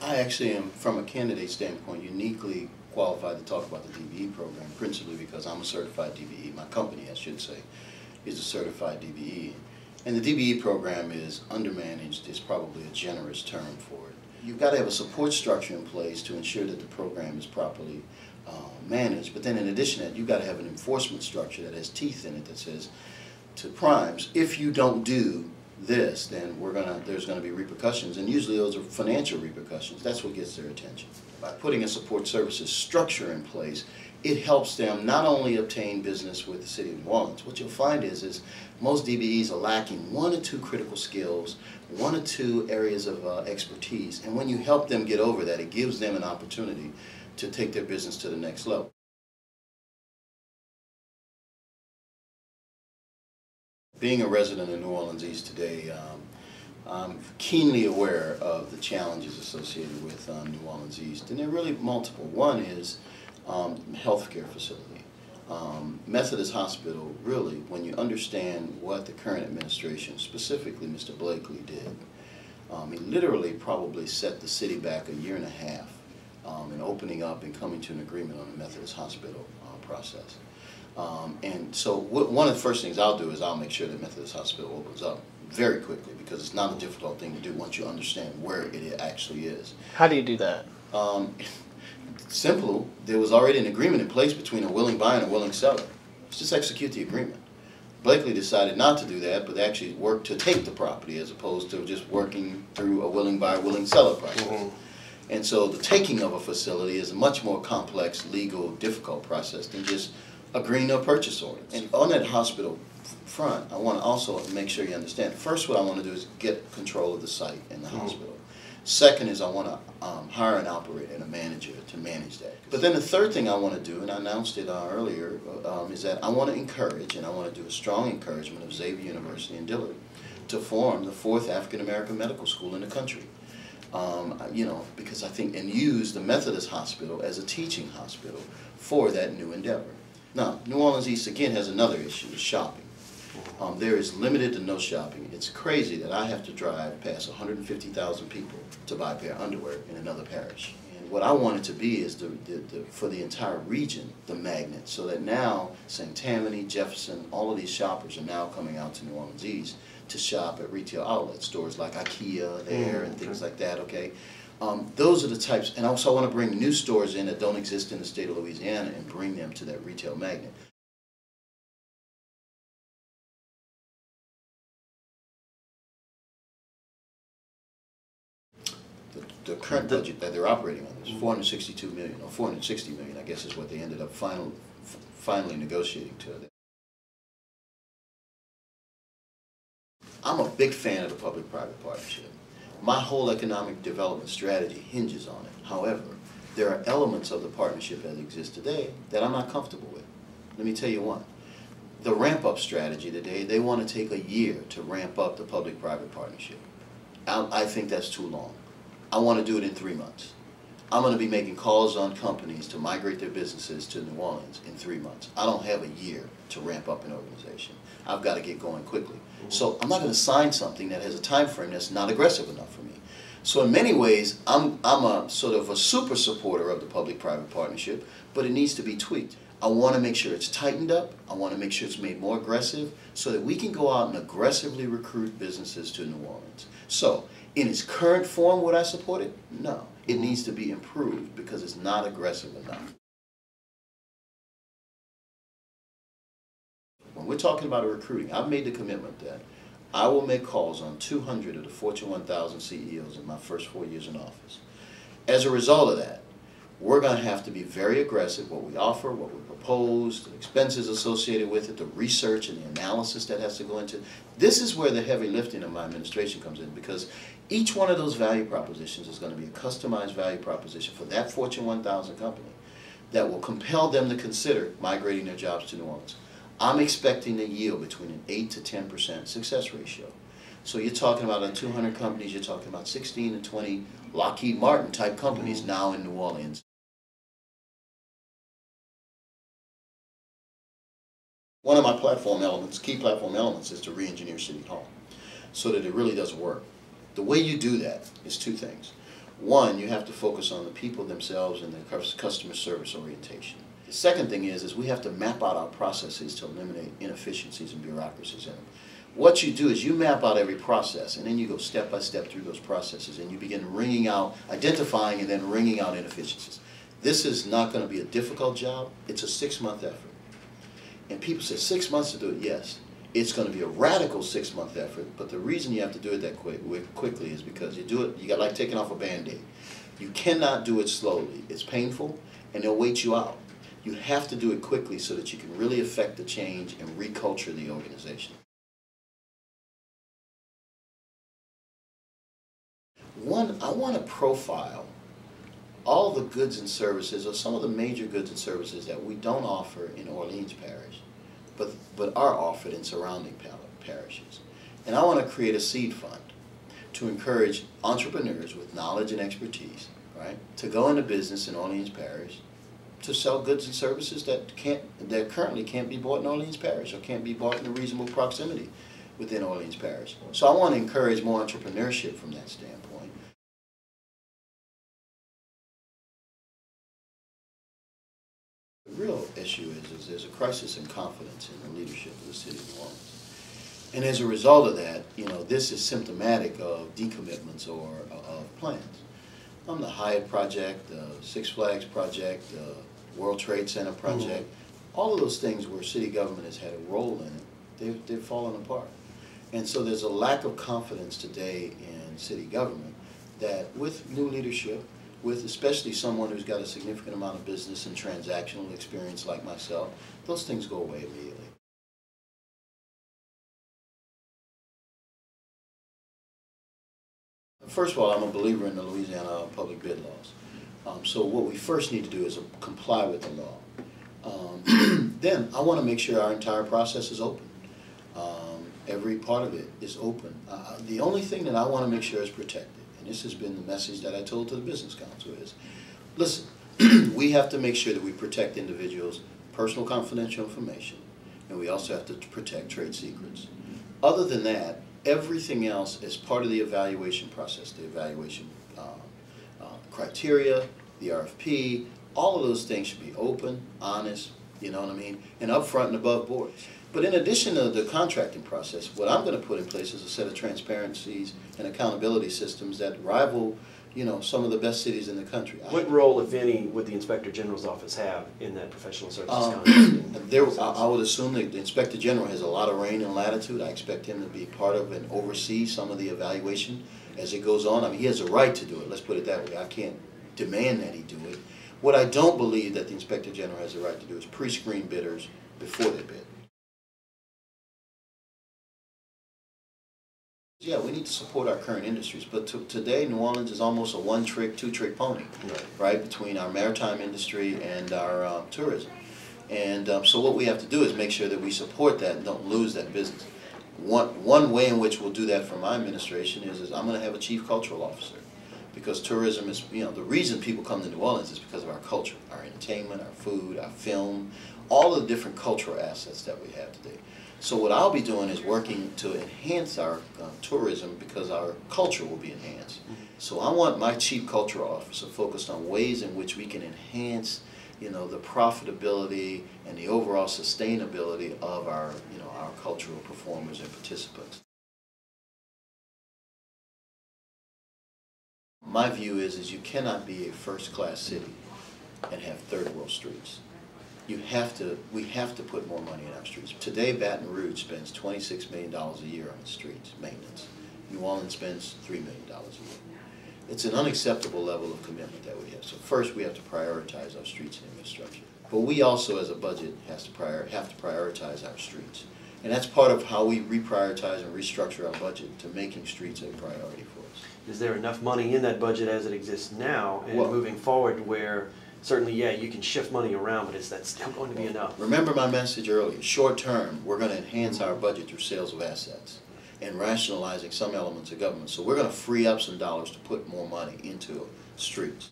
I actually am, from a candidate standpoint, uniquely qualified to talk about the DBE program, principally because I'm a certified DBE. My company, I should say, is a certified DBE. And the DBE program is undermanaged, is probably a generous term for it. You've got to have a support structure in place to ensure that the program is properly managed. But then in addition to that, you've got to have an enforcement structure that has teeth in it that says to primes, if you don't do this, then there's going to be repercussions, and usually those are financial repercussions. That's what gets their attention. By putting a support services structure in place, it helps them not only obtain business with the City of New Orleans. What you'll find is most DBEs are lacking one or two critical skills, one or two areas of expertise, and when you help them get over that, it gives them an opportunity to take their business to the next level. Being a resident of New Orleans East today, I'm keenly aware of the challenges associated with New Orleans East, and they're really multiple. One is healthcare facility. Methodist Hospital, really, when you understand what the current administration, specifically Mr. Blakely, did, he literally probably set the city back a year and a half in opening up and coming to an agreement on the Methodist Hospital process. And so one of the first things I'll do is I'll make sure that Methodist Hospital opens up very quickly, because it's not a difficult thing to do once you understand where it actually is. How do you do that? Simple. There was already an agreement in place between a willing buyer and a willing seller. Let's just execute the agreement. Blakely decided not to do that, but actually worked to take the property as opposed to just working through a willing buyer, willing seller process. Mm-hmm. And so the taking of a facility is a much more complex, legal, difficult process than just agreeing to a purchase order. And on that hospital front, I want to also make sure you understand. First, what I want to do is get control of the site and the hospital. Second is I want to hire an operator and a manager to manage that. But then the third thing I want to do, and I announced it earlier, is that I want to encourage, and I want to do a strong encouragement of Xavier University in Dillard to form the 4th African American medical school in the country. You know, because I think, and use the Methodist Hospital as a teaching hospital for that new endeavor. Now, New Orleans East, again, has another issue, is shopping. There is limited to no shopping. It's crazy that I have to drive past 150,000 people to buy a pair of underwear in another parish. And what I want it to be is, for the entire region, the magnet, so that now St. Tammany, Jefferson, all of these shoppers are now coming out to New Orleans East to shop at retail outlet stores like IKEA there and things like that, okay? Those are the types, and also I want to bring new stores in that don't exist in the state of Louisiana and bring them to that retail magnet. The current budget that they're operating on is $462 million, or $460 million, I guess is what they ended up finally negotiating to. I'm a big fan of the public-private partnership. My whole economic development strategy hinges on it. However, there are elements of the partnership as it exists today that I'm not comfortable with. Let me tell you one. The ramp-up strategy today, they want to take a year to ramp up the public-private partnership. I think that's too long. I want to do it in 3 months. I'm going to be making calls on companies to migrate their businesses to New Orleans in 3 months. I don't have a year to ramp up an organization. I've got to get going quickly. So I'm not going to sign something that has a time frame that's not aggressive enough for me. So in many ways, I'm a sort of a super supporter of the public-private partnership, but it needs to be tweaked. I want to make sure it's tightened up. I want to make sure it's made more aggressive so that we can go out and aggressively recruit businesses to New Orleans. So in its current form, would I support it? No. It needs to be improved because it's not aggressive enough. When we're talking about recruiting, I've made the commitment that I will make calls on 200 of the Fortune 1000 CEOs in my first 4 years in office. As a result of that, we're going to have to be very aggressive what we offer, what we propose, the expenses associated with it, the research and the analysis that has to go into it. This is where the heavy lifting of my administration comes in, because each one of those value propositions is going to be a customized value proposition for that Fortune 1000 company that will compel them to consider migrating their jobs to New Orleans. I'm expecting to yield between an 8 to 10% success ratio. So you're talking about on 200 companies, you're talking about 16 to 20 Lockheed Martin type companies now in New Orleans. One of my platform elements, key platform elements, is to re-engineer City Hall so that it really does work. The way you do that is two things. One, you have to focus on the people themselves and their customer service orientation. The second thing is we have to map out our processes to eliminate inefficiencies and bureaucracies in them. What you do is you map out every process, and then you go step by step through those processes, and you begin wringing out, identifying and then wringing out inefficiencies. This is not going to be a difficult job. It's a 6-month effort. And people say 6 months to do it. Yes, it's going to be a radical 6-month effort, but the reason you have to do it that quickly is because you do it, you got like taking off a Band-Aid. You cannot do it slowly. It's painful, and they'll wait you out. You have to do it quickly so that you can really affect the change and reculture the organization. One, I want to profile all the goods and services, or some of the major goods and services that we don't offer in Orleans Parish, but are offered in surrounding parishes. And I want to create a seed fund to encourage entrepreneurs with knowledge and expertise, right, to go into business in Orleans Parish to sell goods and services that currently can't be bought in Orleans Parish or can't be bought in a reasonable proximity within Orleans Parish. So I want to encourage more entrepreneurship from that standpoint. The real issue is there's a crisis in confidence in the leadership of the city of New Orleans. And as a result of that, this is symptomatic of decommitments or of plans. The Hyatt project, the Six Flags project, the World Trade Center project, all of those things where city government has had a role in it, they've fallen apart. And so there's a lack of confidence today in city government that with new leadership, with especially someone who's got a significant amount of business and transactional experience like myself, those things go away immediately. First of all, I'm a believer in the Louisiana public bid laws. So what we first need to do is comply with the law. Then I want to make sure our entire process is open. Every part of it is open. The only thing that I want to make sure is protected, and this has been the message that I told to the Business Council, is, listen, we have to make sure that we protect individuals' personal confidential information, and we also have to protect trade secrets. Other than that, everything else is part of the evaluation process, the evaluation criteria, the RFP, all of those things should be open, honest, you know what I mean, and upfront and above board. But in addition to the contracting process, what I'm going to put in place is a set of transparencies and accountability systems that rival, some of the best cities in the country. What role, if any, would the Inspector General's office have in that professional services contract? I would assume that the Inspector General has a lot of reign and latitude. I expect him to be part of and oversee some of the evaluation as it goes on. I mean, he has a right to do it. Let's put it that way. I can't demand that he do it. What I don't believe that the Inspector General has the right to do is pre-screen bidders before they bid. Yeah, we need to support our current industries, but today New Orleans is almost a one-trick, two-trick pony, right, between our maritime industry and our tourism. And so what we have to do is make sure that we support that and don't lose that business. One way in which we'll do that from my administration is I'm going to have a chief cultural officer, because tourism is, the reason people come to New Orleans is because of our culture, our entertainment, our food, our film, all the different cultural assets that we have today. So what I'll be doing is working to enhance our tourism, because our culture will be enhanced. So I want my chief cultural officer focused on ways in which we can enhance, the profitability and the overall sustainability of our, our cultural performers and participants. My view is you cannot be a first-class city and have third-world streets. We have to put more money in our streets. Today, Baton Rouge spends $26 million a year on its streets maintenance. New Orleans spends $3 million a year. It's an unacceptable level of commitment that we have. So first, we have to prioritize our streets and infrastructure. But we also, as a budget, have to prioritize our streets. And that's part of how we reprioritize and restructure our budget to making streets a priority for us. Is there enough money in that budget as it exists now and moving forward where certainly, yeah, you can shift money around, but is that still going to be enough? Remember my message earlier. Short term, we're going to enhance our budget through sales of assets and rationalizing some elements of government. So we're going to free up some dollars to put more money into streets.